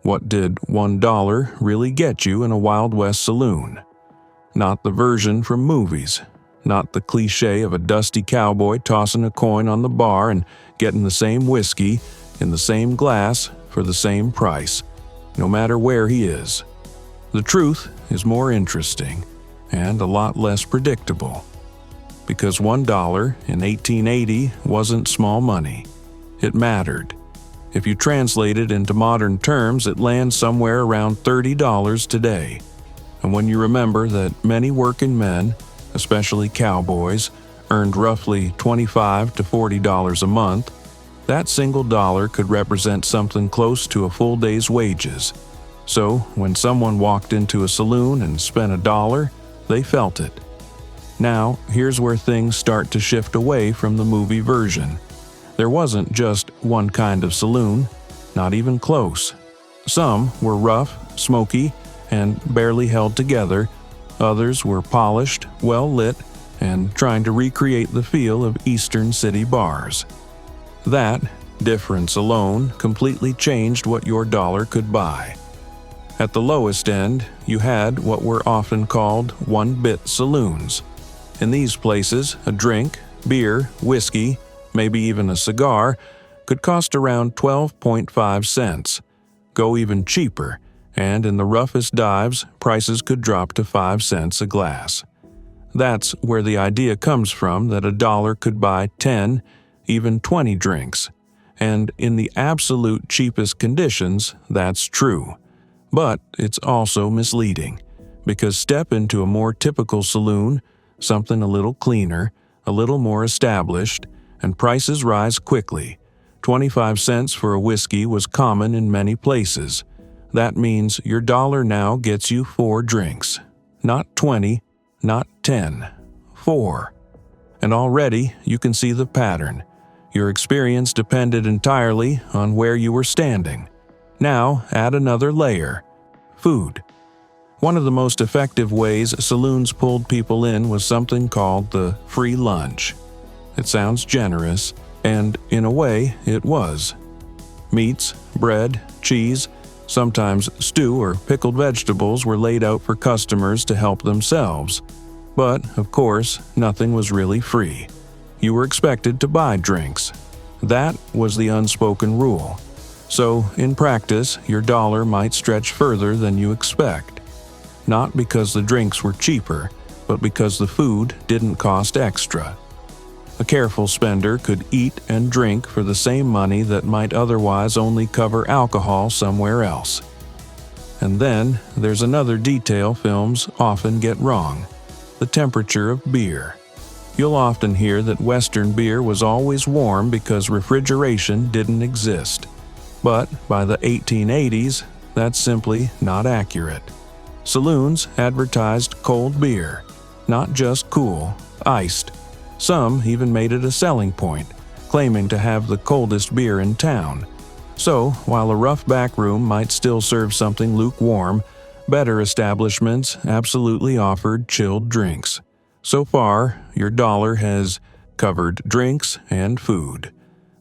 What did $1 really get you in a Wild West saloon? Not the version from movies, not the cliché of a dusty cowboy tossing a coin on the bar and getting the same whiskey in the same glass for the same price, no matter where he is. The truth is more interesting and a lot less predictable. Because $1 in 1880 wasn't small money. It mattered. If you translate it into modern terms, it lands somewhere around $30 today. And when you remember that many working men, especially cowboys, earned roughly $25 to $40 a month, that single dollar could represent something close to a full day's wages. So when someone walked into a saloon and spent $1, they felt it. Now, here's where things start to shift away from the movie version. There wasn't just one kind of saloon, not even close. Some were rough, smoky, and barely held together. Others were polished, well-lit, and trying to recreate the feel of Eastern city bars. That difference alone completely changed what your dollar could buy. At the lowest end, you had what were often called one-bit saloons. In these places, a drink, beer, whiskey, maybe even a cigar, could cost around 12.5 cents. Go even cheaper, and in the roughest dives, prices could drop to 5 cents a glass. That's where the idea comes from that $1 could buy 10, even 20 drinks. And in the absolute cheapest conditions, that's true. But it's also misleading, because step into a more typical saloon, something a little cleaner, a little more established, and prices rise quickly. 25 cents for a whiskey was common in many places. That means your dollar now gets you 4 drinks. Not 20, not 10, 4. And already you can see the pattern. Your experience depended entirely on where you were standing. Now add another layer: food. One of the most effective ways saloons pulled people in was something called the free lunch. It sounds generous, and in a way, it was. Meats, bread, cheese, sometimes stew or pickled vegetables were laid out for customers to help themselves. But, of course, nothing was really free. You were expected to buy drinks. That was the unspoken rule. So, in practice, your dollar might stretch further than you expect. Not because the drinks were cheaper, but because the food didn't cost extra. A careful spender could eat and drink for the same money that might otherwise only cover alcohol somewhere else. And then there's another detail films often get wrong: the temperature of beer. You'll often hear that Western beer was always warm because refrigeration didn't exist. But by the 1880s, that's simply not accurate. Saloons advertised cold beer, not just cool, iced. Some even made it a selling point, claiming to have the coldest beer in town. So, while a rough back room might still serve something lukewarm, better establishments absolutely offered chilled drinks. So far, your dollar has covered drinks and food.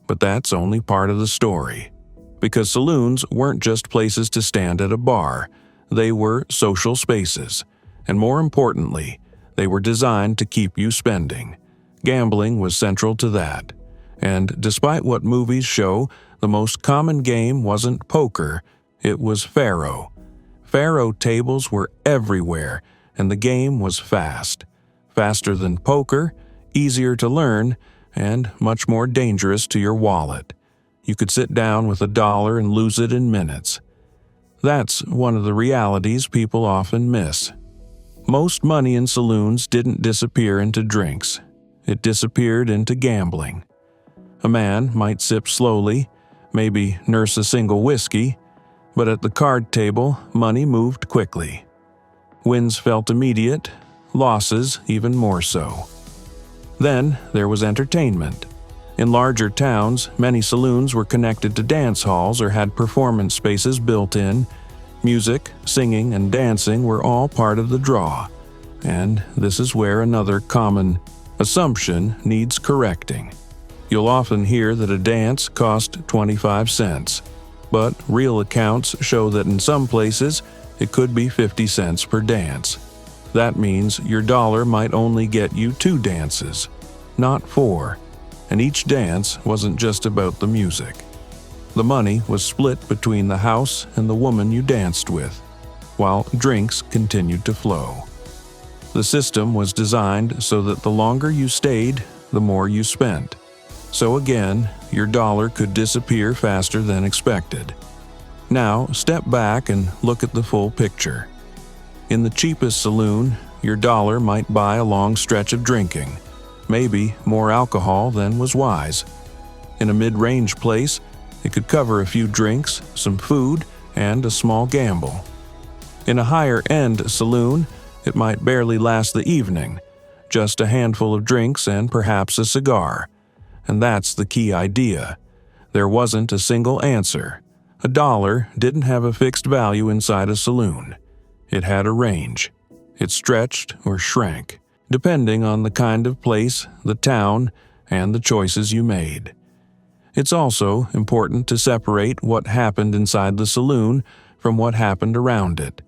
But that's only part of the story. Because saloons weren't just places to stand at a bar. They were social spaces. And more importantly, they were designed to keep you spending. Gambling was central to that. And despite what movies show, the most common game wasn't poker, it was faro. Faro tables were everywhere, and the game was fast. Faster than poker, easier to learn, and much more dangerous to your wallet. You could sit down with $1 and lose it in minutes. That's one of the realities people often miss. Most money in saloons didn't disappear into drinks. It disappeared into gambling. A man might sip slowly, maybe nurse a single whiskey, but at the card table, money moved quickly. Wins felt immediate, losses even more so. Then there was entertainment. In larger towns, many saloons were connected to dance halls or had performance spaces built in. Music, singing, and dancing were all part of the draw. And this is where another common assumption needs correcting. You'll often hear that a dance cost 25 cents. But real accounts show that in some places, it could be 50 cents per dance. That means your dollar might only get you 2 dances, not 4, and each dance wasn't just about the music. The money was split between the house and the woman you danced with, while drinks continued to flow. The system was designed so that the longer you stayed, the more you spent. So again, your dollar could disappear faster than expected. Now, step back and look at the full picture. In the cheapest saloon, your dollar might buy a long stretch of drinking, maybe more alcohol than was wise. In a mid-range place, it could cover a few drinks, some food, and a small gamble. In a higher-end saloon, it might barely last the evening, just a handful of drinks and perhaps a cigar. And that's the key idea. There wasn't a single answer. A dollar didn't have a fixed value inside a saloon. It had a range. It stretched or shrank, depending on the kind of place, the town, and the choices you made. It's also important to separate what happened inside the saloon from what happened around it.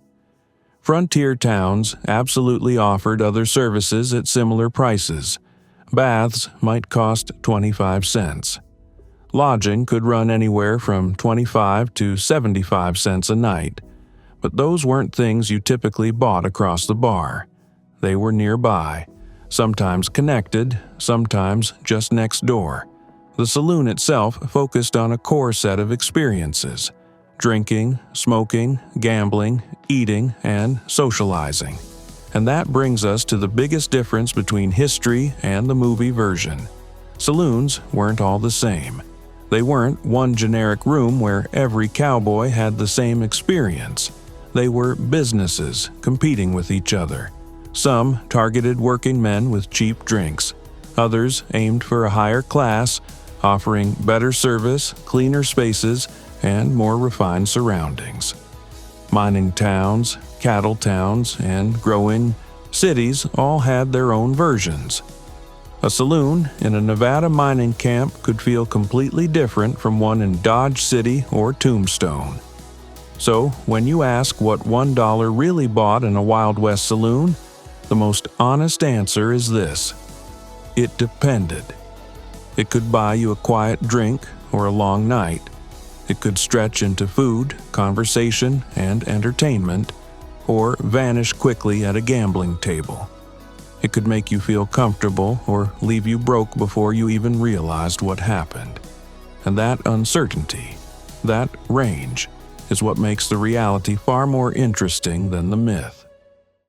Frontier towns absolutely offered other services at similar prices. Baths might cost 25 cents. Lodging could run anywhere from 25 to 75 cents a night, but those weren't things you typically bought across the bar. They were nearby, sometimes connected, sometimes just next door. The saloon itself focused on a core set of experiences: drinking, smoking, gambling, eating, and socializing. And that brings us to the biggest difference between history and the movie version. Saloons weren't all the same. They weren't one generic room where every cowboy had the same experience. They were businesses competing with each other. Some targeted working men with cheap drinks. Others aimed for a higher class, offering better service, cleaner spaces, and more refined surroundings. Mining towns, cattle towns, and growing cities all had their own versions. A saloon in a Nevada mining camp could feel completely different from one in Dodge City or Tombstone. So, when you ask what $1 really bought in a Wild West saloon, the most honest answer is this: it depended. It could buy you a quiet drink or a long night. It could stretch into food, conversation, and entertainment, or vanish quickly at a gambling table. It could make you feel comfortable or leave you broke before you even realized what happened. And that uncertainty, that range, is what makes the reality far more interesting than the myth.